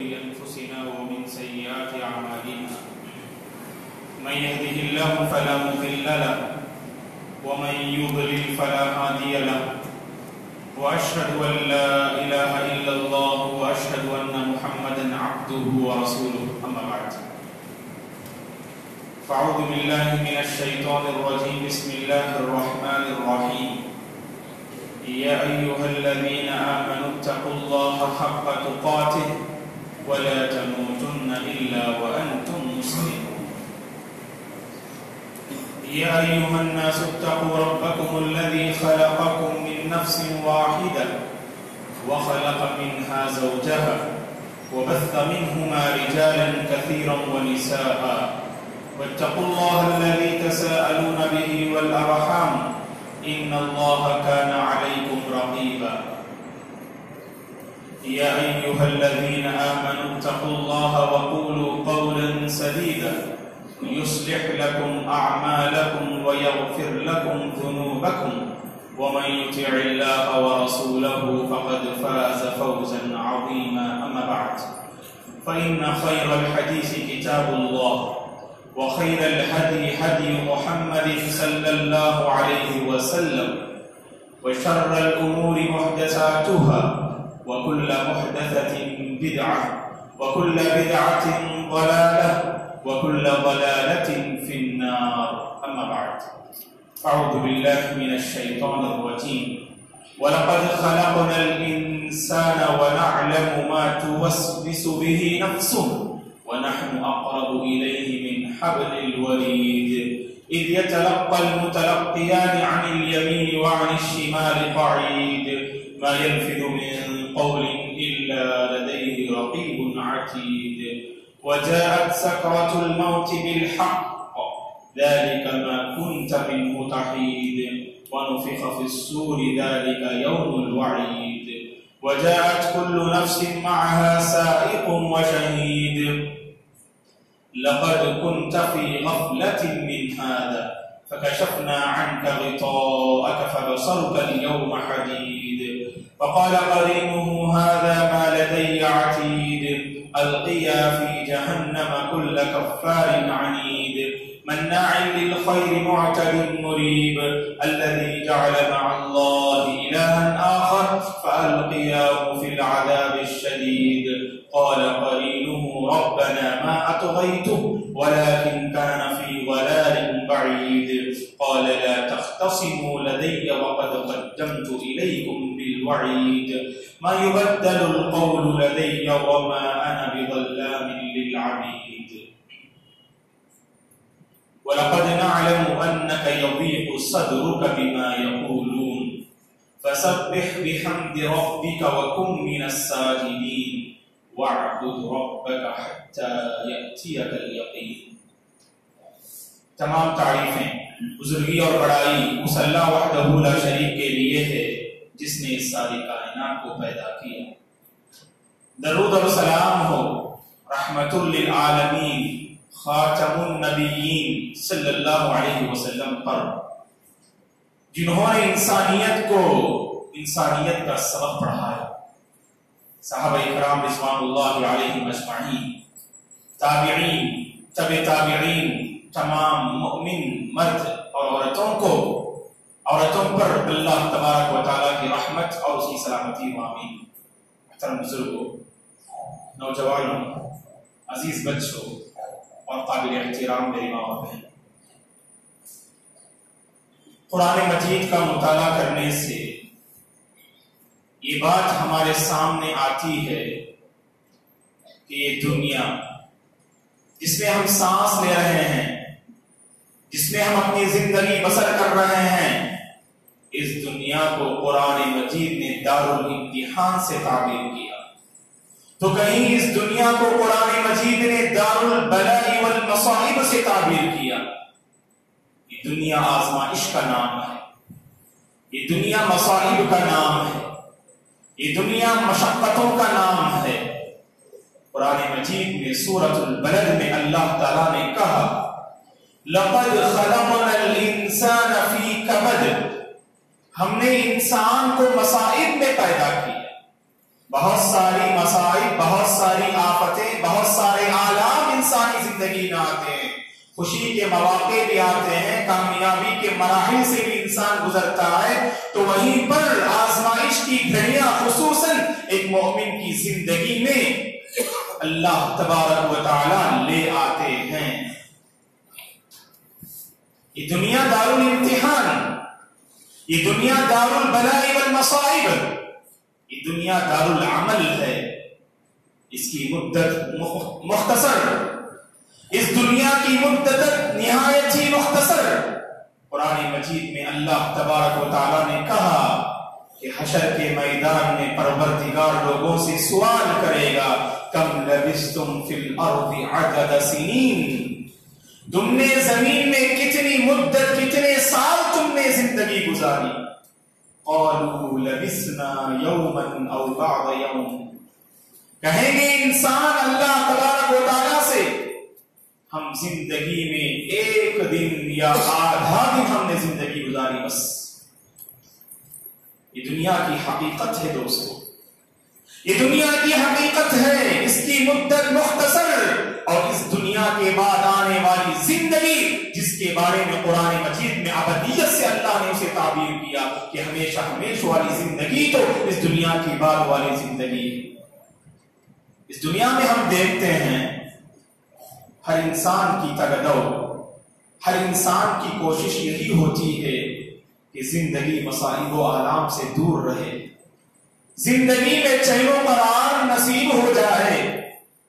أنفسنا ومن سيئات أعمالنا من يهده الله فلا مضل له ومن يضلل فلا هادي له وأشهد أن لا إله إلا الله وأشهد أن محمدا عبده ورسوله أما بعد فأعوذ بالله من الشيطان الرجيم بسم الله الرحمن الرحيم يا أيها الذين آمنوا اتقوا الله حق تقاته ولا تموتن إلا وأنتم مسلمون يا أيها الناس اتقوا ربكم الذي خلقكم من نفس واحدة وخلق منها زوجها وبث منهما رجالا كثيرا ونساء واتقوا الله الذي تساءلون به والأرحام إن الله كان عليكم رقيبا يا أيها الذين آمنوا اتقوا الله وقولوا قولا سديدا يصلح لكم أعمالكم ويغفر لكم ذنوبكم ومن يطع الله ورسوله فقد فاز فوزا عظيما أما بعد فإن خير الحديث كتاب الله وخير الهدي هدي محمد صلى الله عليه وسلم وشر الأمور محدثاتها وكل محدثة بدعة وكل بدعة ضلالة وكل ضلالة في النار أما بعد أعوذ بالله من الشيطان الرجيم ولقد خلقنا الإنسان ونعلم ما توسوس به نفسه ونحن أقرب إليه من حبل الوريد إذ يتلقى المتلقيان عن اليمين وعن الشمال قعيد ما يلفظ من قول إلا لديه رقيب عتيد وجاءت سكرة الموت بالحق ذلك ما كنت منه تحيد ونفخ في الصور ذلك يوم الوعيد وجاءت كل نفس معها سائق وشهيد لقد كنت في غفلة من هذا فكشفنا عنك غطاءك فبصرك اليوم حديد فقال قرينه هذا ما لدي عتيد ألقيا في جهنم كل كفار عنيد مناع للخير معتد مريب الذي جعل مع الله إلها آخر فألقياه في العذاب الشديد قال قرينه ربنا ما أطغيته ولكن كان في ضلال بعيد قال لا تختصموا لدي وقد قدمت إليكم بالوعيد ما يبدل القول لدي وما أنا بظلام للعبيد ولقد نعلم أنك يضيق صدرك بما يقولون فسبح بحمد ربك وكن من الساجدين واعبد ربك حتى يأتيك اليقين. تمام تعریفیں بزرگی اور بڑائی اس اللہ وحدہ لا شریک کے لیے ہے جس نے اس ساری کائنات کو پیدا کیا. درود اور سلام ہو رحمت للعالمین خاتم النبیین صلی اللہ علیہ وسلم پر جنہوں نے انسانیت کا سبق پڑھایا. صحابہ کرام رضوان اللہ علیہم اجمعین، تابعین، تبع تابعین، تمام مؤمن مرد اور عورتوں پر اللہ تبارک و تعالیٰ کی رحمت اور اس کی سلامتی و آمین. محترم بزرگوں، نوجوانوں، عزیز بچوں اور قابل احترام میری ماں اور بہن، قرآن مجید کا مطالعہ کرنے سے یہ بات ہمارے سامنے آتی ہے کہ یہ دنیا جس میں ہم سانس لے رہے ہیں، جس میں ہم اپنی زندگی بسر کر رہے ہیں، اس دنیا کو قرآن مجید نے دارالامتحان سے تعبیر کیا. تو کہیں اس دنیا کو قرآن مجید نے دارالبلاء والمصائب سے تعبیر کیا. یہ دنیا آزمائش کا نام ہے، یہ دنیا مصائب کا نام ہے، یہ دنیا مشقتوں کا نام ہے. قرآن مجید میں سورۃ البلد میں اللہ تعالیٰ نے کہا لَقَدْ خَلَقْنَا الْإِنسَانَ فِي كَبَدٍ، ہم نے انسان کو مصائب میں پیدا کیا. بہت ساری مسائل، بہت ساری آفتیں، بہت سارے آلام انسانی زندگی میں آتے ہیں، خوشی کے مواقع بھی آتے ہیں، کامیابی کے مراحل سے بھی انسان گزرتا ہے، تو وہیں پر آزمائش کی گھڑیاں خصوصاً ایک مومن کی زندگی میں اللہ تبارک و تعالی لے آتے ہیں۔ یہ دنیا دار الامتحان، یہ دنیا دار البلاء والمصائب، یہ دنیا دار العمل ہے۔ اس کی مدت مختصر، اس دنیا کی مدت نہایت ہی مختصر۔ قرآن مجید میں اللہ تبارک و تعالیٰ نے کہا کہ حشر کے میدان میں پروردگار لوگوں سے سوال کرے گا، کم لبثتم فی الارض عدد سنین، تم نے زمین میں کتنی مدت، کتنے سال تم نے زندگی گزاری؟ قالوا لبثنا یوما او بعض یوم، کہیں گے انسان اللہ تبارک و تعالیٰ سے، ہم زندگی میں ایک دن یا آدھا دن ہم نے زندگی گزاری بس۔ یہ دنیا کی حقیقت ہے دوستو، یہ دنیا کی حقیقت ہے، اس کی مدت مختصر، اور اس دنیا کے بعد آنے والی زندگی جس کے بارے میں قرآن مجید میں ابدیت سے اللہ نے اسے تعبیر کیا کہ ہمیشہ ہمیشہ والی زندگی تو اس دنیا کی بعد والی زندگی ہے۔ اس دنیا میں ہم دیکھتے ہیں ہر انسان کی تگدو، ہر انسان کی کوشش یہی ہوتی ہے کہ زندگی مصائب و آلام سے دور رہے، زندگی میں چین و قرار نصیب ہو جائے،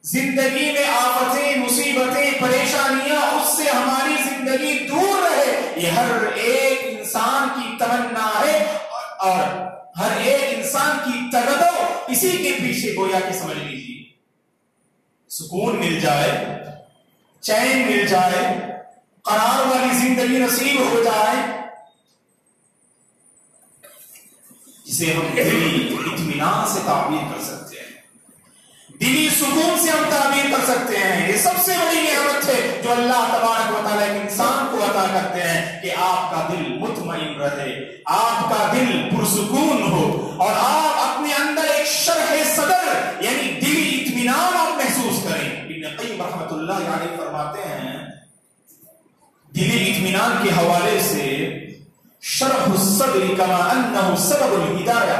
زندگی میں آفتیں، مصیبتیں، پریشانیاں اس سے ہماری زندگی دور رہے، یہ ہر ایک انسان کی تمنا ہے، اور ہر ایک انسان کی تگدو اسی کے پیچھے گویا کہ سمجھ لیجیے سکون مل جائے، چین مل جائے، قرار والی زندگی نصیب ہو جائے، جسے ہم دلی اطمینان سے تعبیر کر سکتے ہیں، دلی سکون سے ہم تعبیر کر سکتے ہیں۔ یہ سب سے بڑی نعمت ہے جو اللہ تبارک و تعالیٰ ایک انسان کو عطا کرتے ہیں کہ آپ کا دل مطمئن رہے، آپ کا دل پرسکون ہو، اور آپ اپنے اندر ایک شرح صدر یعنی دلی اطمینان آپ محسوس کریں۔ ابن قیم رحمۃ اللہ علیہ فرماتے ہیں دلی اطمینان کے حوالے سے شرح الصدر کما انہ سبب الہدایہ،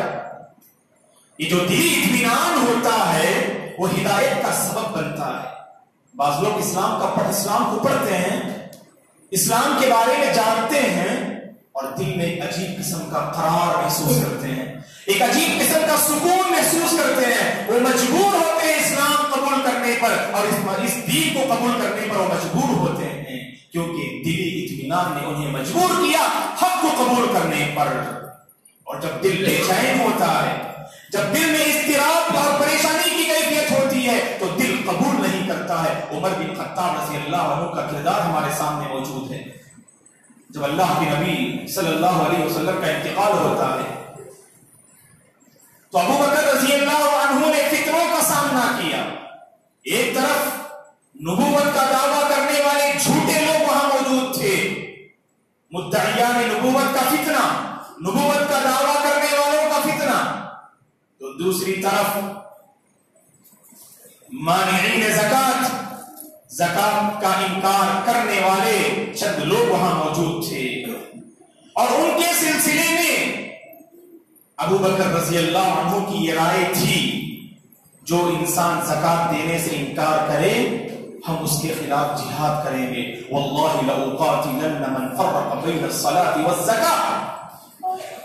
یہ جو دلی اطمینان ہوتا ہے وہ ہدایت کا سبب بنتا ہے۔ بعض لوگ اسلام کو پڑھتے ہیں، اسلام کے بارے میں جانتے ہیں، اور دل میں ایک عجیب قسم کا قرار محسوس کرتے ہیں، ایک عجیب قسم کا سکون محسوس کرتے ہیں، وہ مجبور ہوتے ہیں اسلام قبول کرنے پر، اور اس دین کو قبول کرنے پر وہ مجبور ہوتے ہیں، کیونکہ دلی اطمینان نے انہیں مجبور کیا حق کو قبول کرنے پر۔ اور جب دل بے چین ہوتا ہے، جب دل میں اضطراب اور پریشانی کی کیفیت ہوتی ہے تو دل قبول نہیں کرتا ہے۔ عمر بن خطاب رضی اللہ عنہ کا کردار ہمارے سامنے موجود ہے۔ جب اللہ کے نبی صلی اللہ علیہ وسلم کا انتقال ہوتا ہے تو ابو بکر رضی اللہ عنہ نے فتنوں کا سامنا کیا۔ ایک طرف نبوت کا دعویٰ کرنے والے جھوٹے لوگ وہاں موجود تھے، مدعیان نبوت کا فتنہ، نبوت کا دعویٰ کرنے والوں کا فتنہ، تو دوسری طرف مانعین زکات کا انکار کرنے والے چند لوگ وہاں موجود تھے، اور ان کے سلسلے میں ابو بکر رضی اللہ عنہ کی یہ رائے تھی جو انسان زکات دینے سے انکار کرے ہم اس کے خلاف جہاد کریں گے، واللہ لأقاتلن من فرق بین الصلاة والزکاة۔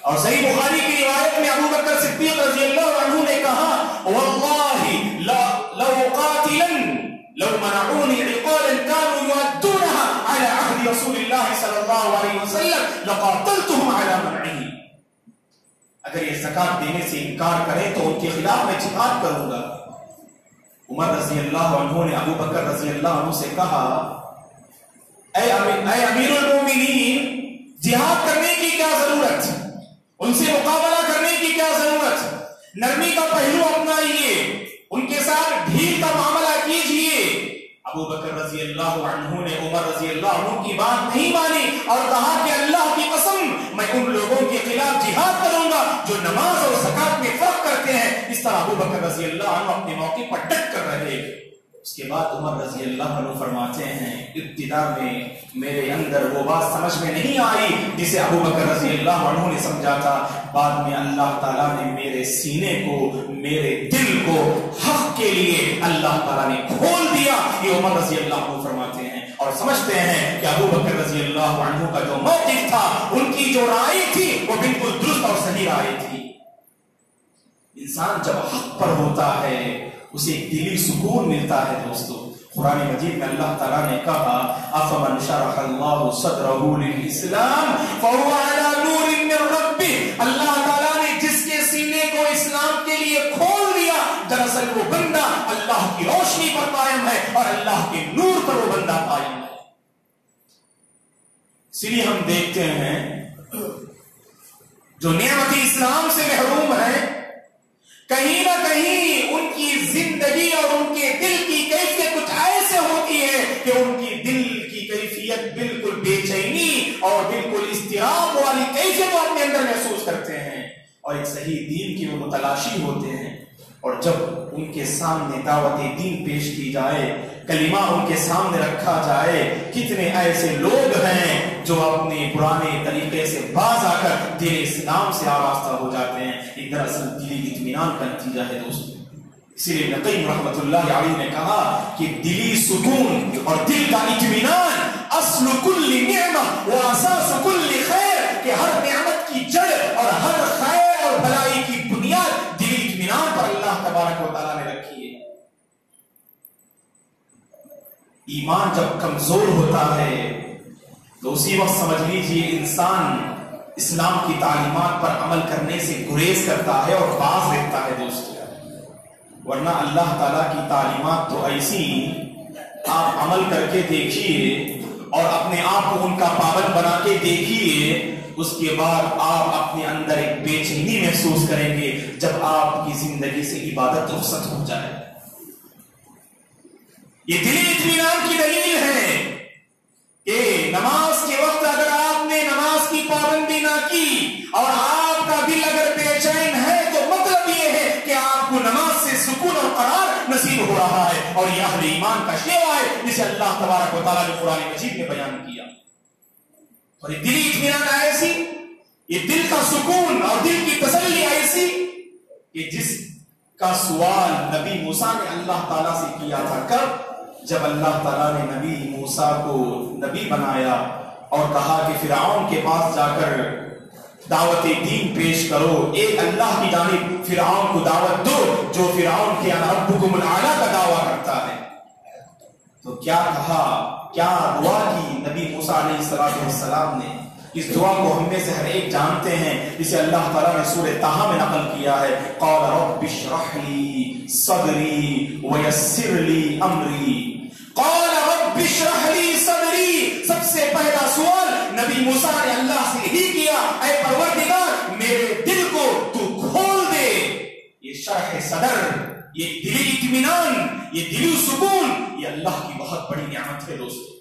اور صحیح بخاری کی روایت میں ابو بکر صدیق رضی اللہ عنہ نے کہا واللہ لأقاتلن لو منعونی عقالا كانوا يؤدونها على عهد رسول الله صلی اللہ علیہ وسلم لقاتلتهم على منعه، اگر یہ زکات دینے سے انکار کریں تو ان کے خلاف میں جہاد کروں گا۔ عمر رضی اللہ عنہ نے ابو بکر رضی اللہ عنہ سے کہا اے امیر المومنین، جہاد کرنے کی کیا ضرورت، ان سے مقابلہ کرنے کی کیا ضرورت، نرمی کا پہلو اپنائیے، ان کے ساتھ ڈھیل کا معاملہ کیجیے۔ ابو بکر رضی اللہ عنہ نے عمر رضی اللہ عنہ کی بات نہیں مانی اور کہا کہ اللہ کی قسم میں ان لوگوں کے خلاف جہاد کروں گا جو نماز اور زکات میں فرق کرتے ہیں، اس طرح ابو بکر رضی اللہ عنہ اپنے موقع پر ڈٹ کر رہے. اس کے بعد عمر رضی اللہ عنہ فرماتے ہیں ابتدا میں میرے اندر وہ بات سمجھ میں نہیں آئی جسے ابو بکر رضی اللہ عنہ نے سمجھا تھا. بعد میں اللہ تعالیٰ نے میرے سینے کو, میرے دل کو حق کے لیے اللہ تعالیٰ نے کھول دیا. یہ عمر رضی اللہ عنہ فرماتے ہیں اور سمجھتے ہیں کہ ابو بکر رضی اللہ عنہ کا جو موقف تھا, ان کی جو رائے تھی وہ بالکل درست اور صحیح رائے تھی. انسان جب حق پر ہوتا ہے اسے ایک دلی سکون ملتا ہے. دوستو قرآن مجید میں اللہ تعالیٰ نے کہا افمن شرح اللہ صدرہ للاسلام فهو على نور من ربہ. اللہ تعالیٰ نے جس کے سینے کو اسلام کے لیے کھول دیا, دراصل وہ بندہ اللہ کی روشنی پر قائم ہے اور اللہ کے نور پر وہ بندہ قائم ہے. اس لیے ہم دیکھتے ہیں جو نعمت اسلام سے محروم ہے, کہیں نہ کہیں ان کی زندگی اور ان کے دل کی کیفیت کچھ ایسے ہوتی ہے کہ ان کی دل کی کیفیت بالکل بے چینی اور بالکل اضطراب والی کیفیت وہ اپنے اندر محسوس کرتے ہیں اور ایک صحیح دین کی وہ متلاشی ہوتے ہیں. اور جب ان کے سامنے دعوت دین پیش کی جائے, کلمہ ان کے سامنے رکھا جائے, کتنے ایسے لوگ ہیں جو اپنے پرانے طریقے سے باز آ کر دین اسلام سے آراستہ ہو جاتے ہیں. ایک دراصل دلی اطمینان کا نتیجہ ہے دوستو. اسی لیے ابن قیم رحمۃ اللہ علیہ نے کہا کہ دلی سکون اور دل کا اطمینان اصل کل نعمہ و اساس کل خیر, کہ ہر نعمت کی جڑ اور ہر خیر اور بھلائی کی بنیاد دلی اطمینان پر اللہ تبارک و تعالیٰ نے رکھی ہے. ایمان جب کمزور ہوتا ہے تو اسی وقت سمجھ لیجیے انسان اسلام کی تعلیمات پر عمل کرنے سے گریز کرتا ہے اور باز رہتا ہے دوستو. ورنہ اللہ تعالیٰ کی تعلیمات تو ایسی, آپ عمل کر کے دیکھیے اور اپنے آپ کو ان کا پابند بنا کے دیکھیے, اس کے بعد آپ اپنے اندر ایک بے چینی محسوس کریں گے جب آپ کی زندگی سے عبادت رخصت ہو جائے. یہ دلی اطمینان کی دلیل ہے کہ نماز کے وقت اگر آپ نے نماز کی پابندی نہ کی اور آپ کا دل اگر بے چین ہے تو مطلب یہ ہے کہ آپ کو نماز سے سکون اور قرار نصیب ہو رہا ہے, اور یہ اہل ایمان کا شیوا ہے جسے اللہ تبارک و تعالیٰ نے قرآن مجید میں بیان کیا. اور یہ دلی اطمینان ایسی, یہ دل کا سکون اور دل کی تسلی ایسی کہ جس کا سوال نبی موسیٰ نے اللہ تعالیٰ سے کیا تھا. کب؟ جب اللہ تعالیٰ نے نبی موسیٰ کو نبی بنایا اور کہا کہ فرعون کے پاس جا کر دعوت دین پیش کرو, ایک اللہ کی جانب فرعون کو دعوت دو جو فرعون کے انا ربکم الاعلی کا دعویٰ کرتا ہے. تو کیا کہا, کیا دعا کی نبی موسیٰ علیہ السلام نے؟ اس دعا کو ہم میں سے ہر ایک جانتے ہیں, جسے اللہ تعالیٰ نے سورہ طٰہٰ میں نقل کیا ہے. قال رب اشرح لی صدری ویسر لی امری. قال رب اشرح لی صدری, سب سے پہلا سوال نبی موسیٰ نے اللہ سے ہی کیا, اے پروردگار میرے دل کو تو کھول دے. یہ شرح صدر, یہ دلی اطمینان, یہ دلی سکون, یہ اللہ کی بہت بڑی نعمت ہے دوستو.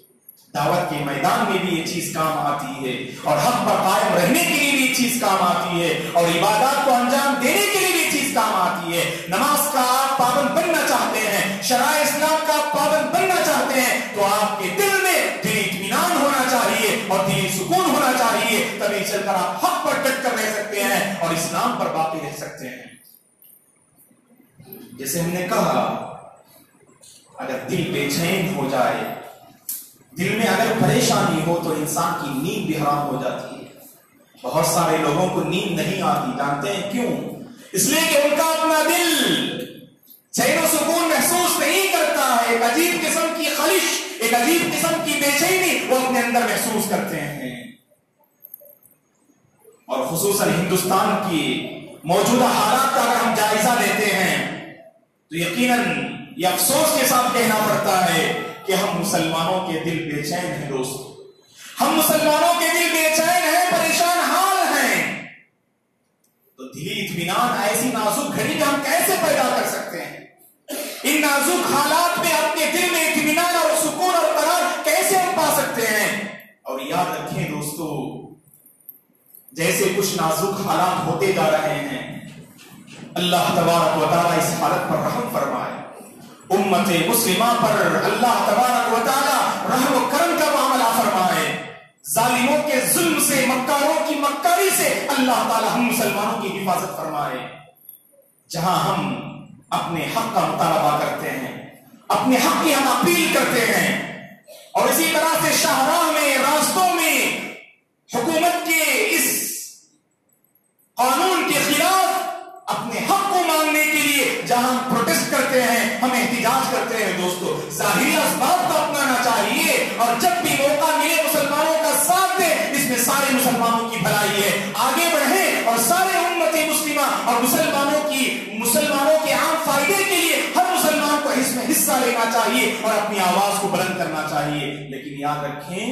دعوت کے میدان میں بھی یہ چیز کام آتی ہے اور حق پر قائم رہنے کے لیے بھی یہ چیز کام آتی ہے اور عبادات کو انجام دینے کے لیے بھی یہ چیز کام آتی ہے. نماز کا آپ پابند بننا چاہتے ہیں, شرائع اسلام کا آپ پابند بننا چاہتے ہیں, تو آپ کے دل میں دلی اطمینان ہونا چاہیے اور دلی سکون ہونا چاہیے, تبھی چل کر آپ حق پر ڈٹ کر رہ سکتے ہیں اور اسلام پر باقی رہ سکتے ہیں. جیسے ہم نے کہا, اگر دل بے چین ہو جائے, دل میں اگر پریشانی ہو تو انسان کی نیند بھی حرام ہو جاتی ہے. بہت سارے لوگوں کو نیند نہیں آتی, جانتے ہیں کیوں؟ اس لیے کہ ان کا اپنا دل چین و سکون محسوس نہیں کرتا ہے. ایک عجیب قسم کی خلش, ایک عجیب قسم کی بے چینی وہ اپنے اندر محسوس کرتے ہیں. اور خصوصاً ہندوستان کی موجودہ حالات کا اگر ہم جائزہ لیتے ہیں تو یقیناً یہ افسوس کے ساتھ کہنا پڑتا ہے کہ ہم مسلمانوں کے دل بے چین ہیں دوستو. ہم مسلمانوں کے دل بے چین ہیں, پریشان حال ہیں. تو دلی اطمینان ایسی نازک گھڑی کا ہم کیسے پیدا کر سکتے ہیں؟ ان نازک حالات میں اپنے دل میں اطمینان اور سکون اور قرار کیسے ہم پا سکتے ہیں؟ اور یاد رکھیں دوستو, جیسے کچھ نازک حالات ہوتے جا رہے ہیں اللہ تبارک و تعالی اس حالت پر رحم فرمائے، امت مسلمہ پر اللہ تبارک و تعالی رحم و کرم کا معاملہ فرمائے، ظالموں کے ظلم سے، مکاروں کی مکاری سے اللہ تعالی ہم مسلمانوں کی حفاظت فرمائے۔ جہاں ہم اپنے حق کا مطالبہ کرتے ہیں، اپنے حق کی ہم اپیل کرتے ہیں، اور اسی طرح سے شاہراہ میں، راستوں میں حکومت کے اس قانون کے خلاف اپنے حق کو مانگنے کے لیے جہاں ہم پروٹیسٹ کرتے ہیں، ہم احتجاج کرتے ہیں، دوستو ظاہری اسباب کو اپنانا چاہیے، اور جب بھی موقع ملے مسلمانوں کا ساتھ دے، اس میں سارے مسلمانوں کی بھلائی ہے، آگے بڑھیں اور سارے امت مسلمہ اور مسلمانوں کے عام فائدے کے لیے ہر مسلمان کو اس میں حصہ لینا چاہیے اور اپنی آواز کو بلند کرنا چاہیے۔ لیکن یاد رکھیں،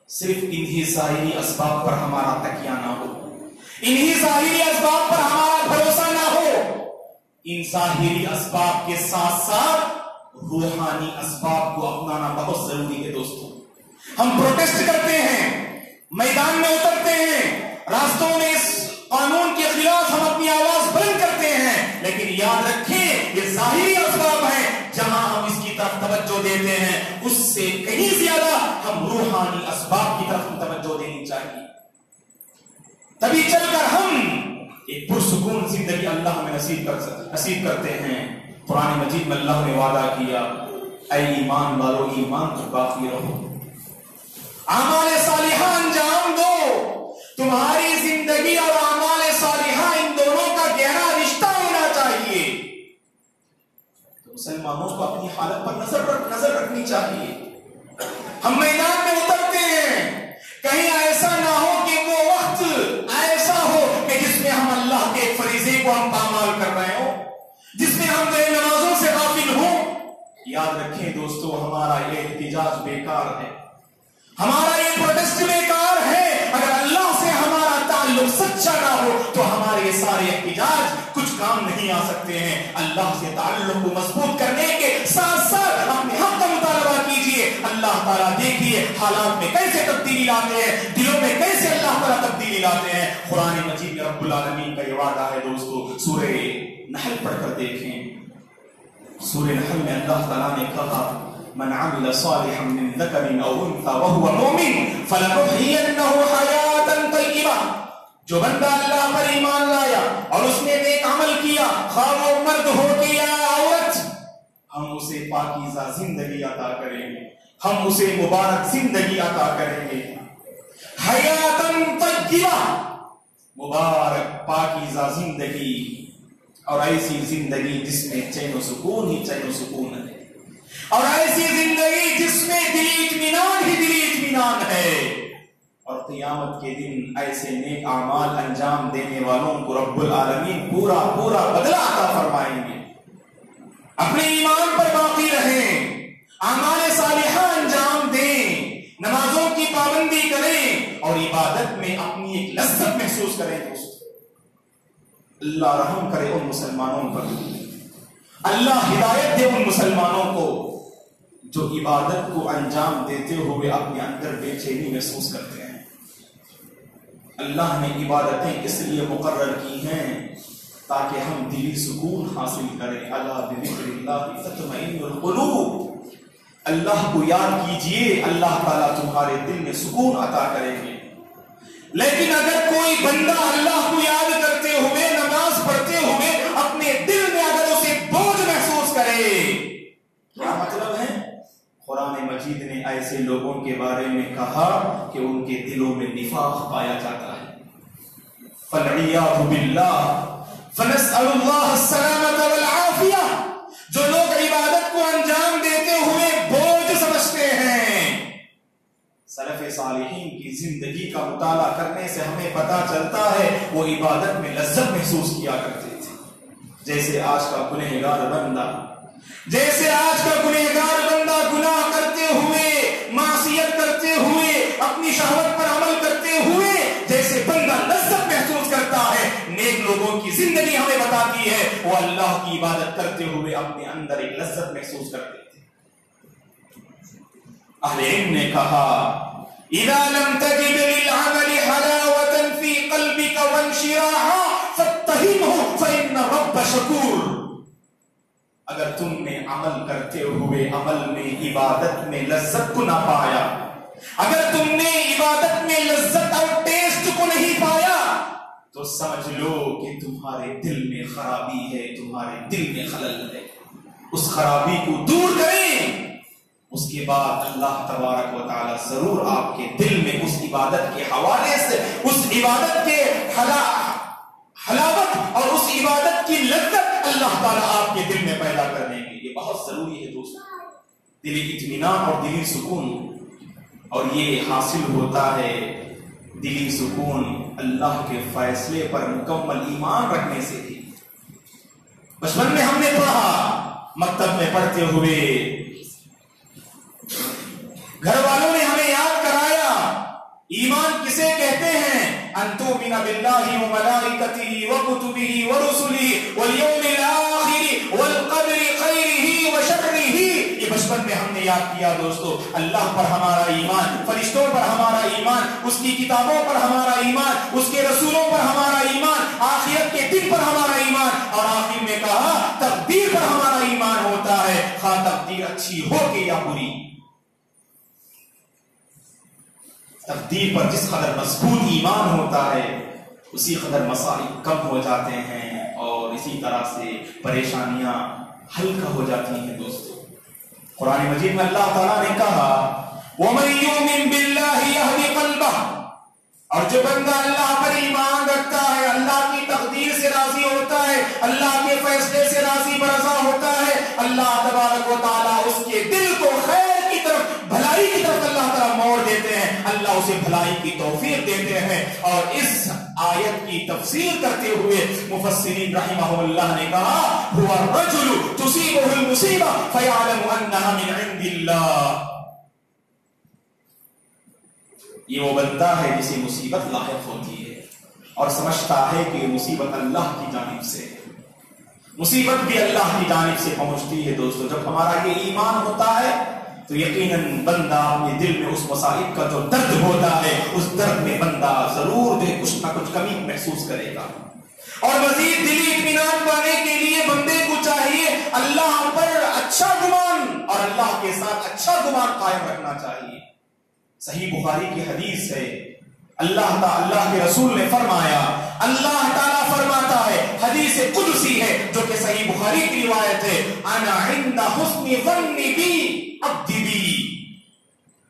صرف انہی ظاہری اسباب پر ہمارا تکیہ نہ ہو، انہی ظاہری اسباب پر ہمارا بھروسہ نہ ہو، ان ظاہری اسباب کے ساتھ ساتھ روحانی اسباب کو اپنانا بہت ضروری ہے۔ دوستو ہم پروٹیسٹ کرتے ہیں، میدان میں اترتے ہیں، راستوں میں اس قانون کے خلاف ہم اپنی آواز بلند کرتے ہیں، لیکن یاد رکھیں یہ ظاہری اسباب ہیں، جہاں ہم اس کی طرف توجہ دیتے ہیں اس سے کہیں زیادہ ہم روحانی اسباب کی طرف توجہ دینی چاہیے، تبھی چل کر ہم ایک پرسکون زندگی اللہ ہمیں نصیب کرتے ہیں۔ قرآن مجید میں اللہ نے وعدہ کیا، اے ایمان والو ایمان پر باقی رہو، اعمال صالحہ انجام دو، تمہاری زندگی اور اعمال صالحہ ان دونوں کا گہرا رشتہ ہونا چاہیے۔ تو مسلمانوں کو اپنی حالت پر نظر رکھنی چاہیے۔ ہم میدان میں اترتے ہیں، کہیں ایسا نہ ہو کہ وہ وقت ایسا ہو کہ جس میں ہم اللہ کے فریضے کو ہم پامال کر رہے ہوں، جس میں ہم بے نمازوں سے غافل ہوں۔ یاد رکھیں دوستو، ہمارا یہ احتجاج بیکار ہے، ہمارا یہ پروٹیسٹ بیکار ہے، اگر اللہ سے ہمارا تعلق سچا نہ ہو تو ہمارے یہ سارے احتجاج کچھ کام نہیں آ سکتے ہیں۔ اللہ سے تعلق کو مضبوط کرنے کے ساتھ ساتھ اپنے حق کا مطالبہ کیجئے۔ اللہ تعالیٰ دیکھیے حالات میں کیسے تبدیلی لاتے ہیں، دلوں میں کیسے اللہ تعالیٰ تبدیلی لاتے ہیں۔ قرآن مجید میں رب العالمین کا یہ وعدہ ہے دوستو، سورہ نحل پڑھ کر دیکھیں۔ سورہ نحل میں اللہ تعالیٰ نے کہا، من عمل صالحا من ذکر او انثى وهو مؤمن فلنحيينه حیاة طیبہ، جو بندہ اللہ پر ایمان لایا اور اس نے نیک عمل کیا، خواہ وہ مرد ہو کہ یا عورت، ہم اسے پاکیزہ زندگی عطا کریں گے، ہم اسے مبارک زندگی عطا کریں گے۔ حیاة طیبہ، مبارک پاکیزہ زندگی، اور ایسی زندگی جس میں چین و سکون ہی چین و سکون ہے، اور ایسی زندگی جس میں دلی اطمینان ہی دلی اطمینان ہے، اور قیامت کے دن ایسے نیک اعمال انجام دینے والوں کو رب العالمین پورا بدلہ عطا فرمائیں گے۔ اپنے ایمان پر باقی رہیں، اعمال صالحہ انجام دیں، نمازوں کی پابندی کریں، اور عبادت میں اپنی ایک لذت محسوس کریں۔ دوست اللہ رحم کرے ان مسلمانوں پر، اللہ ہدایت دے ان مسلمانوں کو جو عبادت کو انجام دیتے ہوئے اپنے اندر بے چینی محسوس کرتے ہیں۔ اللہ نے عبادتیں اس لیے مقرر کی ہیں تاکہ ہم دلی سکون حاصل کریں۔ الا بذکر اللہ تطمئن القلوب، اللہ کو یاد کیجئے، اللہ تعالیٰ تمہارے دل میں سکون عطا کریں گے۔ لیکن اگر کوئی بندہ اللہ کو یاد کرتے ہوئے، نماز پڑھتے ہوئے اپنے دل میں اگر اسے بوجھ محسوس کرے، کیا مطلب ہے؟ قرآن مجید نے ایسے لوگوں کے بارے میں کہا کہ ان کے دلوں میں نفاق پایا جاتا ہے۔ فالعیاذ باللہ، فنسأل اللہ السلامۃ والعافیہ۔ جو لوگ عبادت کو انجام دیتے ہوئے بوجھ سمجھتے ہیں، سلف صالحین کی زندگی کا مطالعہ کرنے سے ہمیں پتا چلتا ہے وہ عبادت میں لذت محسوس کیا کرتے تھے۔ جیسے آج کا گنہگار بندہ گناہ کرتے ہوئے، معصیت کرتے ہوئے، اپنی شہوت پر عمل کرتے ہوئے جیسے بندہ لذت محسوس کرتا ہے، نیک لوگوں کی زندگی ہمیں بتاتی ہے وہ اللہ کی عبادت کرتے ہوئے اپنے اندر ایک لذت محسوس کرتے تھے۔ اہل علم نے کہا، اذا لم تجد للعمل حلاوة في قلبك وانشراحا تتهمه فإن رب شکور. اگر تم نے عمل کرتے ہوئے عمل میں عبادت میں لذت کو نہ پایا، اگر تم نے عبادت میں لذت اور ٹیسٹ کو نہیں پایا، تو سمجھ لو کہ تمہارے دل میں خرابی ہے، تمہارے دل میں خلل ہے. اس خرابی کو دور کریں، اس کے بعد اللہ تبارک و تعالی ضرور آپ کے دل میں اس عبادت کے حوالے سے، اس عبادت کے حلاوت اور اس عبادت کی لذت اللہ تعالیٰ آپ کے دل میں پیدا کر دیں گے. یہ بہت ضروری ہے دوستو، دلی اطمینان اور دلی سکون. اور یہ حاصل ہوتا ہے دلی سکون اللہ کے فیصلے پر مکمل ایمان رکھنے سے ہی. بچپن میں ہم نے پڑھا، مکتب میں پڑھتے ہوئے گھر والوں نے ہمیں یاد کرایا ایمان کسے کہتے ہیں. ان تؤمن باللہ وملائکتہ وکتبہ ورسلہ والیوم الآخر والقدر خیرہ وشرہ. یہ بچپن میں ہم نے یاد کیا دوستو. اللہ پر ہمارا ایمان، فرشتوں پر ہمارا ایمان، اس کی کتابوں پر ہمارا ایمان، اس کے رسولوں پر ہمارا ایمان، آخرت کے دن پر ہمارا ایمان، اور آخر میں کہا تقدیر پر ہمارا ایمان ہوتا ہے، خواہ تقدیر اچھی ہو کہ یا بری. تقدیر پر جس قدر مضبوط ایمان ہوتا ہے اسی قدر مسائل کم ہو جاتے ہیں اور اسی طرح سے پریشانیاں ہلکا ہو جاتی ہیں دوستو. قرآن مجید میں اللہ تعالیٰ نے کہا وَمَن يُؤْمِن بِاللَّهِ يَهْدِ قَلْبَهُ. اور جو بندہ اللہ پر ایمان رکھتا ہے، اللہ کی تقدیر سے راضی ہوتا ہے، اللہ کے فیصلے سے راضی برضا ہوتا ہے، اللہ تبارک و تعالیٰ اس کے دل کو خیر کی طرف، بھلائی کی طرف اللہ تعالیٰ موڑ دیتے ہیں، اللہ اسے بھلائی کی توفیق دیتے ہیں. اور اس آیت کی تفسیر کرتے ہوئے مفسرین رحمہ اللہ نے کہا هو الرجل تصيبه المصیبہ فيعلم انها من عند اللہ. یہ وہ بندہ ہے جسے مصیبت لاحق ہوتی ہے اور سمجھتا ہے کہ مصیبت اللہ کی جانب سے ہے. مصیبت بھی اللہ کی جانب سے پہنچتی ہے دوستو. جب ہمارا یہ ایمان ہوتا ہے تو یقیناً بندہ اپنے دل میں اس مصائب کا جو درد ہوتا ہے اس درد میں بندہ ضرور کچھ نہ کچھ کمی محسوس کرے گا. اور مزید دلی اطمینان پانے کے لیے بندے کو چاہیے اللہ پر اچھا گمان اور اللہ کے ساتھ اچھا گمان قائم رکھنا چاہیے. صحیح بخاری کی حدیث ہے، اللہ کے رسول نے فرمایا، اللہ تعالیٰ فرماتا ہے، حدیث قدسی ہے جو کہ صحیح بخاری کی روایت ہے، انا عند حسن ظن بی عبدی بی.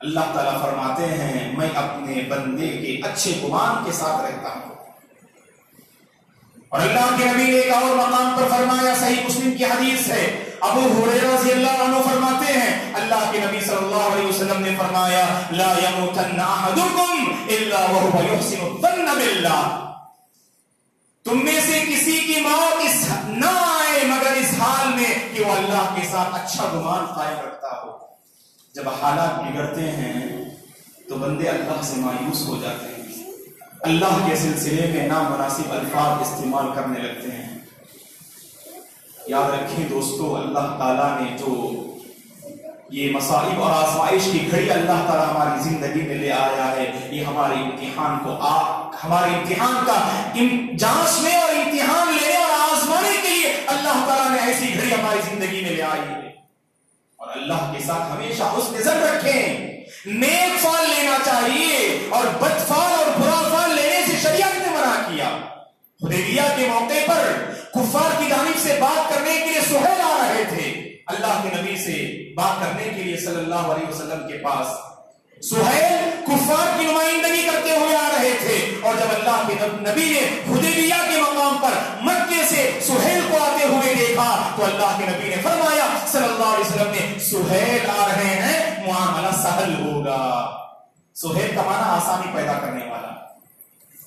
اللہ تعالیٰ فرماتے ہیں میں اپنے بندے کے اچھے گمان کے ساتھ رہتا ہوں. اور اللہ کے نبی نے ایک اور مقام پر فرمایا، صحیح مسلم کی حدیث ہے، ابو ہریرہ رضی اللہ عنہ فرماتے ہیں اللہ کے نبی صلی اللہ علیہ وسلم نے فرمایا لا یموتن احدکم الا وهو یحسن الظن باللہ. تم میں سے کسی کی موت نہ آئے مگر اس حال میں کہ وہ اللہ کے ساتھ اچھا گمان قائم رکھتا ہو. جب حالات بگڑتے ہیں تو بندے اللہ سے مایوس ہو جاتے ہیں، اللہ کے سلسلے میں نامناسب الفاظ استعمال کرنے لگتے ہیں. یاد رکھیں دوستو، اللہ تعالیٰ نے جو یہ مصائب اور آزمائش کی گھڑی اللہ تعالیٰ ہماری زندگی میں لے آیا ہے، یہ ہمارے امتحان کو ہمارے امتحان کا جانچنے اور امتحان لینے اور آزمانے کے لیے اللہ تعالیٰ نے ایسی گھڑی ہماری زندگی میں لے آئی ہے. اور اللہ کے ساتھ ہمیشہ حسن نظر رکھیں. نیک فال لینا چاہیے اور بد فال اور برا فال لینے سے شریعت نے منع کیا. حدیبیہ کے موقع پر کفار کی جانب سے بات کرنے کے لیے سہیل آ رہے تھے اللہ کے نبی سے بات کرنے کے لیے صلی اللہ علیہ وسلم کے پاس. سہیل کفار کی نمائندگی کرتے ہوئے آ رہے تھے اور جب اللہ کے نبی نے حدیبیہ کے مقام پر مکے سے سہیل کو آتے ہوئے دیکھا تو اللہ کے نبی نے فرمایا صلی اللہ علیہ وسلم نے سہیل آ رہے ہیں معاملہ سہل ہوگا. سہیل کا معنی آسانی پیدا کرنے والا.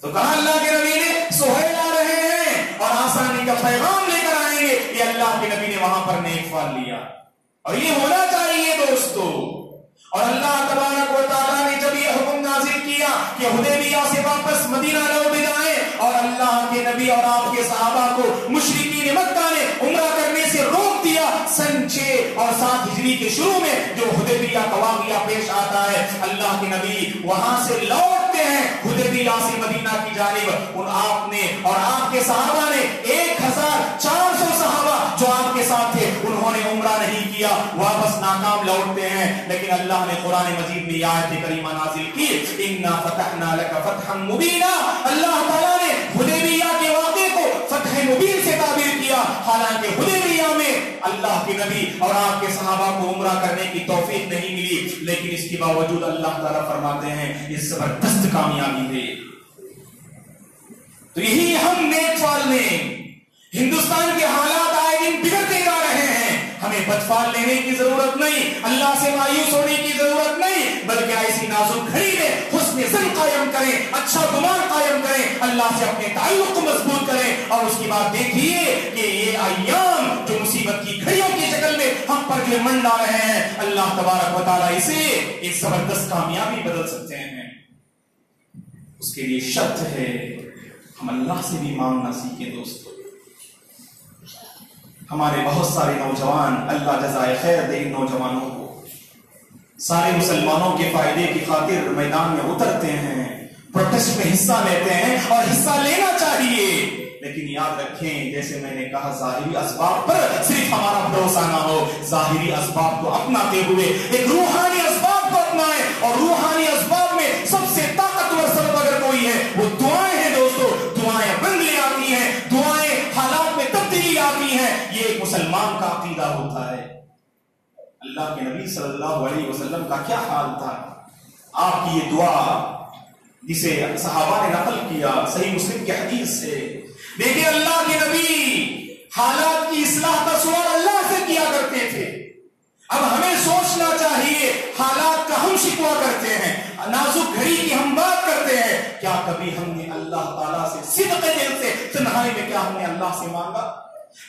تو کہا اللہ کے نبی نے سہیل آ رہے ہیں اور آسانی کا پیغام لے کر آئیں گے. یہ اللہ کے نبی نے وہاں پر نیک فال لیا اور یہ ہونا چاہیے دوستو. اور اللہ تبارک و تعالیٰ نے جب یہ حکم نازل کیا کہ حدیبیہ سے واپس مدینہ لوٹ جائیں اور اللہ کے نبی اور آپ کے صحابہ کو مشرکین مکہ نے عمرہ کرنے سے روک دیا سن 6 اور 7 ہجری کے شروع میں جو حدیبیہ کا واقعہ پیش آتا ہے. اللہ کے نبی وہاں سے لوٹ لوٹتے ہیں حدیبیہ سے مدینہ کی جانب، ان آپ نے اور آپ کے صحابہ نے 1400 صحابہ جو آپ کے ساتھ تھے انہوں نے عمرہ نہیں کیا، واپس ناکام لوٹتے ہیں. لیکن اللہ نے قرآن مجید میں آیت کریمہ نازل کی، اِنَّا فَتَحْنَا لَكَ فَتْحًا مُبِينًا. اللہ تعالیٰ نے حدیبیہ کے واقعے کو فتح مبین سے تعبیر کیا، حالانکہ حدیبیہ میں اللہ کے نبی اور آپ کے صحابہ کو عمرہ کرنے کی توفیق نہیں ملی، لیکن اس کے باوجود اللہ تعالیٰ فرماتے ہیں یہ زبردست کامیابی ہے. تو یہی ہم نیک فال میں ہندوستان کے حالات آئے دن بگڑتے جا رہے ہیں. ہمیں بدفال لینے کی ضرورت نہیں، اللہ سے مایوس ہونے کی ضرورت نہیں، بلکہ ایسی نازک گھڑی میں حسن ظن قائم کریں، اچھا گمان قائم کریں، اللہ سے اپنے تعلق کو مضبوط کریں. اور اس کی بات دیکھیے کہ یہ ایام جو مصیبت کی گھڑیوں کی شکل میں ہم پر جو منڈا رہے ہیں، اللہ تبارک و تعالیٰ اسے ایک زبردست کامیابی بدل سکتے ہیں. اس کے لیے شرط ہے ہم اللہ سے بھی مانگنا سیکھیں. دوستو ہمارے بہت سارے نوجوان، اللہ جزائے خیر دے ان نوجوانوں کو، سارے مسلمانوں کے فائدے کی خاطر میدان میں اترتے ہیں، پروٹیسٹ میں حصہ لیتے ہیں اور حصہ لینا چاہیے. لیکن یاد رکھیں جیسے میں نے کہا ظاہری اسباب پر صرف ہمارا بھروسہ نہ ہو، ظاہری اسباب کو اپناتے ہوئے ایک روحانی اسباب کو اپنائیں. اور روحانی اسباب میں سب سے طاقتور سبب اگر کوئی ہے وہ دعائیں ہیں. دوستو دعائیں بند لے آتی ہیں، دعائیں حالات میں تبدیلی آتی ہیں. یہ ایک مسلمان کا عقیدہ ہوتا ہے. اللہ کے نبی صلی اللہ علیہ وسلم کا کیا حال تھا؟ آپ کی یہ دعا جسے صحابہ نے نقل کیا صحیح مسلم کی حدیث سے، دیکھیں اللہ کے نبی حالات کی اصلاح کا سوال اللہ سے کیا کرتے تھے. اب ہمیں سوچنا چاہیے، حالات کا ہم شکوہ کرتے ہیں، نازک گھڑی کی ہم بات کرتے ہیں، کیا کبھی ہم نے اللہ تعالیٰ سے صدق دل سے تنہائی میں کیا ہم نے اللہ سے مانگا؟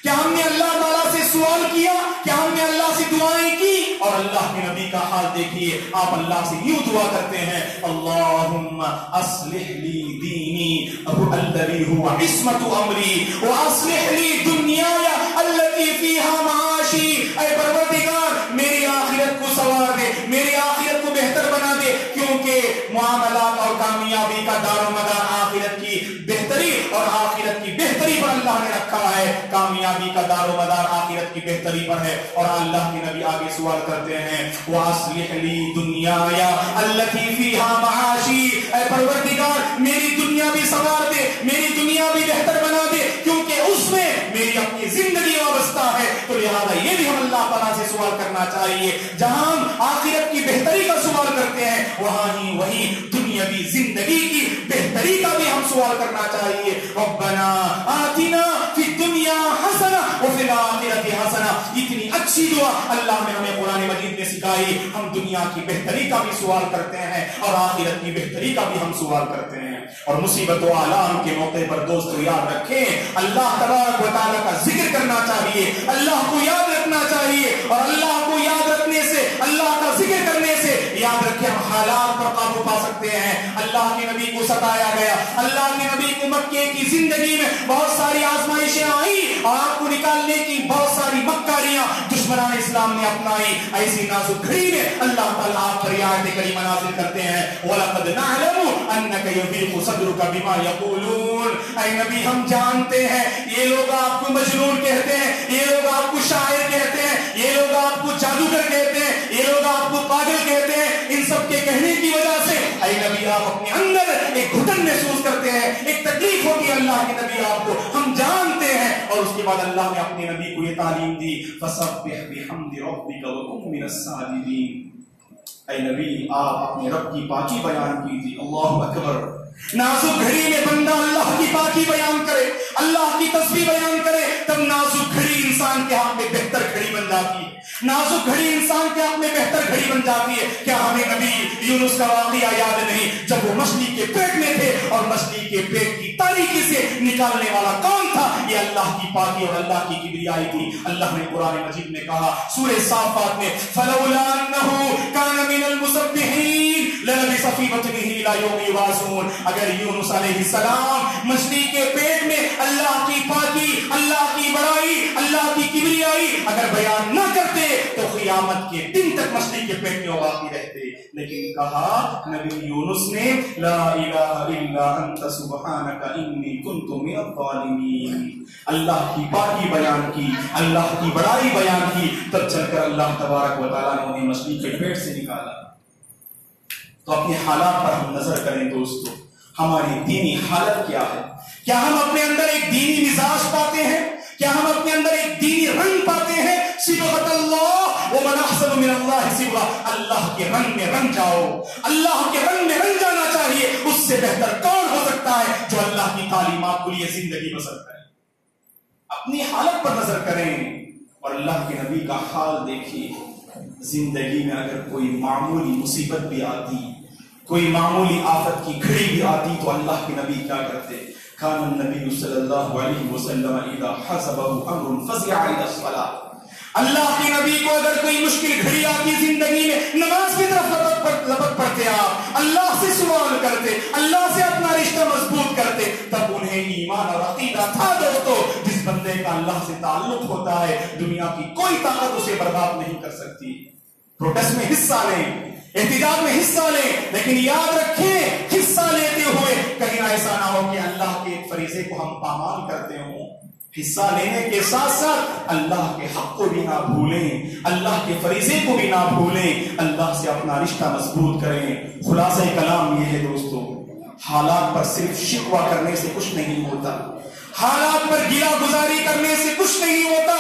کیا ہم نے اللہ تعالیٰ سے سوال کیا؟ کیا ہم نے اللہ سے دعائیں کی؟ اور اللہ کے نبی کا حال دیکھیے، آپ اللہ سے یوں دعا کرتے ہیں، اللہم اصلح لی دینی الذی هو عصمت امری واصلح لی دنیای التي فیہا معاشی. اے پروردگار میری آخرت کو سنوار دے، میری آخرت کو بہتر بنا دے، کیونکہ معاملات اور کامیابی کا دار و مدار آخرت کی بہتری اور آخرت کی بہتری پر اللہ نے رکھا ہے. کامیابی کا دار و مدار آخرت کی بہتری پر ہے. اور اللہ کے نبی آگے سوال کرتے ہیں، وَأَصْلِحْ لِي دُنْيَايَ الَّتِي فِيهَا مَعَاشِي. اے پروردگار میری دنیا بھی سنوار دے، میری دنیا بھی بہتر بنا دے، کیونکہ اس میں میری اپنی زندگی وابستہ ہے. تو لہذا یہ بھی ہم اللہ تعالیٰ سے سوال کرنا چاہیے. جہاں ہم آخرت کی بہتری کا سوال کرتے ہیں وہاں ہی وہی دنیاوی زندگی کی بہتری کا بھی ہم سوال کرنا چاہیے. ربنا آتنا فی الدنیا حسنہ وفی الآخرۃ حسنہ. اتنی اچھی دعا اللہ نے ہمیں قرآن مجید میں سکھائی. ہم دنیا کی بہتری کا بھی سوال کرتے ہیں اور آخرت کی بہتری کا بھی ہم سوال کرتے ہیں. اور مصیبت و آلام کے موقع پر دوستو یاد رکھیں اللہ تبارک و تعالیٰ کا ذکر کرنا چاہیے، اللہ کو یاد رکھنا چاہیے. اور اللہ کو یاد رکھنے سے، اللہ کا ذکر کرنے سے یاد رکھیں ہم حالات پر قابو پا سکتے ہیں. اللہ کے نبی کو ستایا گیا، اللہ کے نبی کو مکے کی زندگی میں بہت ساری آزمائشیں آئیں اور آپ کو نکالنے کی بہت ساری مکاریاں دشمنان اسلام نے اپنائی. ایسی نازک گھڑی میں اللہ تعالیٰ آپ پر آیت کریمہ نازل کرتے ہیں، وَلَقَدْ نَعْلَمُ أَنَّكَ يَضِيقُ صَدْرُكَ بِمَا يَقُولُونَ. اے نبی ہم جانتے ہیں یہ لوگ آپ کو مجنون کہتے ہیں، یہ لوگ آپ کو شاعر کہتے ہیں، یہ لوگ آپ کو جادوگر کہتے ہیں، یہ لوگ آپ کو پاگل کہتے ہیں. ان سب کے کہنے کی وجہ سے اے نبی آپ اپنے اندر ایک گھٹن محسوس کرتے ہیں، ایک تکلیف ہوتی ہے اللہ کے نبی آپ کو، ہم جانتے ہیں. اور اس کے بعد اللہ نے اپنے نبی کو یہ تعلیم دی، فَسَبِّحْ بِحَمْدِ رَبِّكَ وَكُن مِّنَ السَّاجِدِينَ. اے نبی آپ اپنے رب کی پاکی بیان کیجیے. اللہ اکبر. نازک گھڑی میں بندہ اللہ کی پاکی بیان کرے، اللہ کی تسبیح بیان کرے، تب نازک گھڑی انسان کے ہاتھ میں بہتر گھڑی بن جاتی ہے. نازک گھڑی انسان کے ہاتھ میں بہتر گھڑی بن جاتی ہے. کیا ہمیں نبی یونس کا واقعہ یاد نہیں؟ جب وہ مچھلی کے پیٹ میں تھے اور مچھلی کے پیٹ کی تاریکی سے نکالنے والا کون تھا؟ یہ اللہ کی پاکی اور اللہ کی کبریائی تھی. اللہ نے قرآن مجید میں کہا سورہ صافات میں، فَلَوْلَا أَنَّهُ كَانَ مِنَ الْمُسَبِّحِينَ لَلَبِثَ فِي بَطْنِهِ إِلَىٰ يَوْمِ يُبْعَثُونَ. اگر یونس علیہ السلام مچھلی کے پیٹ میں اللہ کی پاکی، اللہ کی بڑائی، اللہ کی کبریائی اگر بیان نہ کرتے تو قیامت کے دن تک مچھلی کے پیٹ میں باقی رہتے. لیکن کہا نبی یونس نے لا الہ الا انت سبحانک انی کنت من الظالمین. اللہ کی پاکی بیان کی, اللہ کی بڑائی بیان کی, تب چل کر اللہ تبارک و تعالیٰ نے انہیں مچھلی کے پیٹ سے نکالا. تو اپنے حالات پر ہم نظر کریں دوستو, ہماری دینی حالت کیا ہے؟ کیا ہم اپنے اندر ایک دینی مزاج پاتے ہیں؟ کیا ہم اپنے اندر ایک دینی رنگ پاتے ہیں؟ صبغۃ اللہ ومن احسن من اللہ صبغہ. اللہ کے رنگ میں رنگ جاؤ, اللہ کے رنگ میں رنگ جانا چاہیے. اس سے بہتر کون ہو سکتا ہے جو اللہ کی تعلیمات کو لیے زندگی بسر کرے؟ اپنی حالت پر نظر کریں اور اللہ کے نبی کا حال دیکھیے. زندگی میں اگر کوئی معمولی مصیبت بھی آتی, کوئی معمولی آفت کی گھڑی بھی آتی, تو اللہ کے نبی کیا کرتے؟ کان النبی صلی اللہ علیہ وسلم اذا حسبہ امر فزع الى الصلاۃ. اللہ کے نبی کو اگر کوئی مشکل گھڑی آتی زندگی میں, نماز کی طرف لپک پڑتے, آپ اللہ سے سوال کرتے, اللہ سے اپنا رشتہ مضبوط کرتے. تب انہیں ایمان اور عقیدہ تھا دوستو, جس بندے کا اللہ سے تعلق ہوتا ہے دنیا کی کوئی طاقت اسے برباد نہیں کر سکتی. پروٹیسٹ میں حصہ لیں, احتجاج میں حصہ لیں, لیکن یاد رکھیں حصہ لیتے ہوئے کہیں ایسا نہ ہو کہ اللہ کے فریضے کو ہم پامال کرتے ہوں. حصہ لینے کے ساتھ ساتھ اللہ کے حق کو بھی نہ بھولیں, اللہ کے فریضے کو بھی نہ بھولیں, اللہ سے اپنا رشتہ مضبوط کریں. خلاصہ کلام یہ ہے دوستو, حالات پر صرف شکوہ کرنے سے کچھ نہیں ہوتا, حالات پر گلہ گزاری کرنے سے کچھ نہیں ہوتا.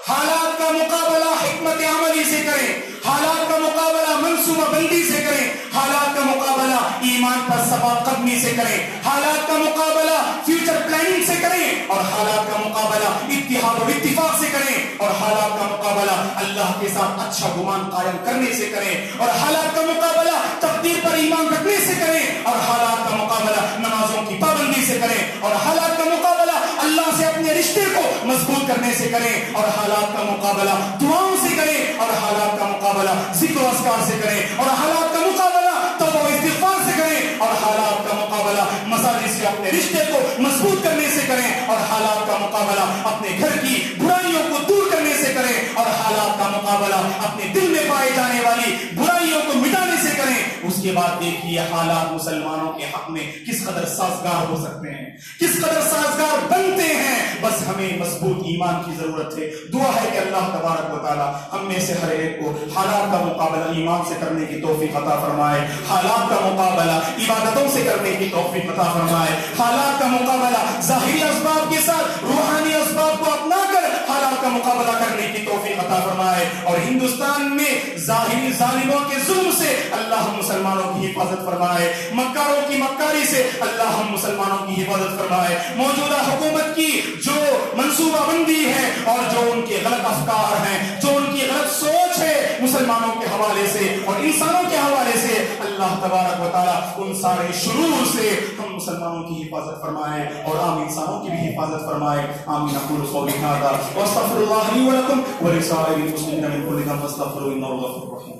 حالات کا مقابلہ حکمت عملی سے کریں, حالات کا مقابلہ منصوبہ بندی سے کریں, حالات کا مقابلہ ایمان پر ثبات قدمی سے کریں, حالات کا مقابلہ فیوچر پلاننگ سے کریں, اور حالات کا مقابلہ اتحاد و اتفاق سے کریں, اور حالات کا مقابلہ اللہ کے ساتھ اچھا گمان قائم کرنے سے کریں, اور حالات کا مقابلہ تقدیر پر ایمان رکھنے سے کریں, اور حالات کا مقابلہ نمازوں کی پابندی سے کریں, اور حالات کا مقابلہ اللہ سے اپنے رشتے کو مضبوط کرنے سے کریں, اور حالات کا مقابلہ دعاؤں سے کریں, اور حالات کا مقابلہ ذکر و اذکار سے کریں, اور حالات کا مقابلہ توبہ و استغفار سے کریں, اور حالات کا مقابلہ مساجد سے اپنے رشتے کو مضبوط کرنے سے کریں, اور حالات کا مقابلہ اپنے گھر کی برائیوں کو دور کرنے سے کریں, اور حالات کا مقابلہ اپنے دل میں پائے جانے والی برائیوں کو مٹانے سے کریں. اس کے بعد دیکھیے حالات مسلمانوں کے حق میں کس قدر سازگار ہو سکتے ہیں, کس قدر سازگار بنتے ہیں. بس ہمیں مضبوط ایمان کی ضرورت ہے. دعا ہے کہ اللہ تبارک و تعالی ہم میں سے ہر ایک کو حالات کا مقابلہ ایمان سے کرنے کی توفیق عطا فرمائے, حالات کا مقابلہ عبادتوں سے کرنے کی توفیق عطا فرمائے, حالات کا مقابلہ ظاہری اسباب کے ساتھ روحانی اسباب کو اپنا کر حالات کا مقابلہ کرنے کی توفیق عطا فرمائے. اور ہندوستان میں ظاہری ظالموں کے ظلم سے اللہ ہم مسلمانوں کی حفاظت فرمائے, مکاروں کی مکاری سے اللہ ہم مسلمانوں کی حفاظت فرمائے. موجودہ حکومت کی جو منصوبہ بندی ہے اور جو ان کے غلط افکار ہیں, جو ان کی غلط سوچ ہے مسلمانوں کے حوالے سے اور انسانوں کے حوالے سے, اللہ تبارک و تعالیٰ ان سارے شرور سے ہم مسلمانوں کی حفاظت فرمائے اور عام انسانوں کی بھی حفاظت فرمائے. آمین. اقول قولی ھذا واستغفر اللہ لی ولکم ولسائر المسلمین من کل ذنب فاستغفروہ انہ هو الغفور الرحیم.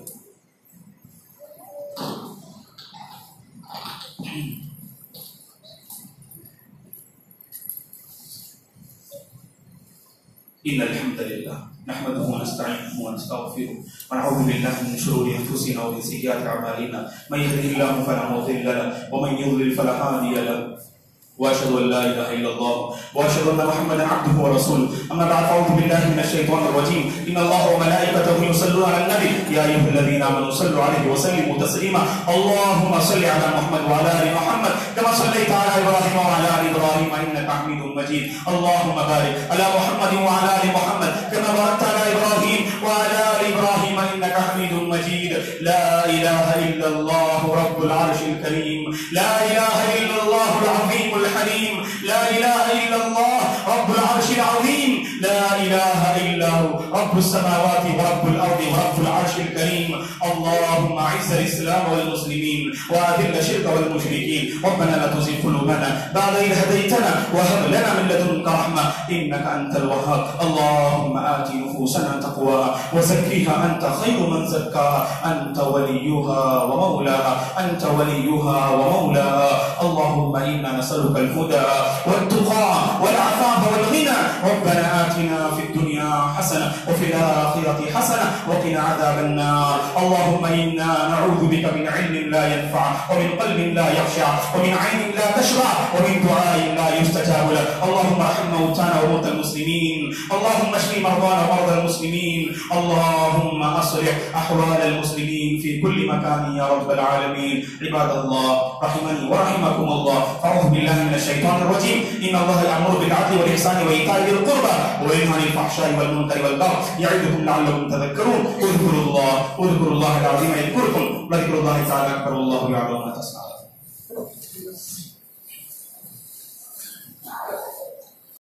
إن الحمد لله نحمده ونستعينه ونستغفره ونعوذ بالله من شرور أنفسنا ومن سيئات أعمالنا من يهده الله فلا مضل له ومن يضلل فلا هادي له واشهد ان لا اله الا الله واشهد ان محمدا عبده ورسوله. اما بعد فاعوذ بالله من الشيطان الرجيم. ان الله وملائكته يصلون على النبي يا ايها الذين امنوا صلوا عليه وسلموا تسليما. اللهم صل على محمد وعلى ال محمد كما صليت على ابراهيم وعلى ال ابراهيم انك حميد مجيد. اللهم بارك على محمد وعلى ال محمد كما باركت على ابراهيم وعلى ال ابراهيم انك حميد مجيد. لا اله الا الله رب العرش الكريم, لا اله الا الله العظيم الحليم, لا اله الا الله رب العرش العظيم, لا اله الا هو رب السماوات ورب الارض ورب العرش الكريم. اللهم اعز الاسلام والمسلمين واذل الشرك والمشركين. ربنا لا تزغ قلوبنا بعد إذ هديتنا وهب لنا من لدنك رحمة إنك أنت الوهاب. اللهم آت نفوسنا تقواها وزكها أنت خير من زكاها أنت وليها ومولاها, أنت وليها ومولاها. اللهم إنا نسألك الهدى والتقى والعفاف والغنى. ربنا آتنا في الدنيا حسنة حسنة وفي الآخرة حسنة وقنا عذاب النار. اللهم إنا نعوذ بك من علم لا ينفع ومن قلب لا يخشع ومن عين لا تشبع ومن دعاء لا يستجاب له. اللهم ارحم موتانا وموتى المسلمين، اللهم اشف مرضانا ومرضى المسلمين، اللهم اصلح احوال المسلمين في كل مكان يا رب العالمين. عباد الله رحمني ورحمكم الله، فاعوذ بالله من الشيطان الرجيم. ان الله يأمر بالعدل والاحسان وايتاء ذي القربى وينهى عن الفحشاء والمنكر والبغي يعظكم لعلكم تذكرون. اذكروا الله العظيم يذكركم، وذكر الله تعالى اكبر، والله يعلم ما تصنعون.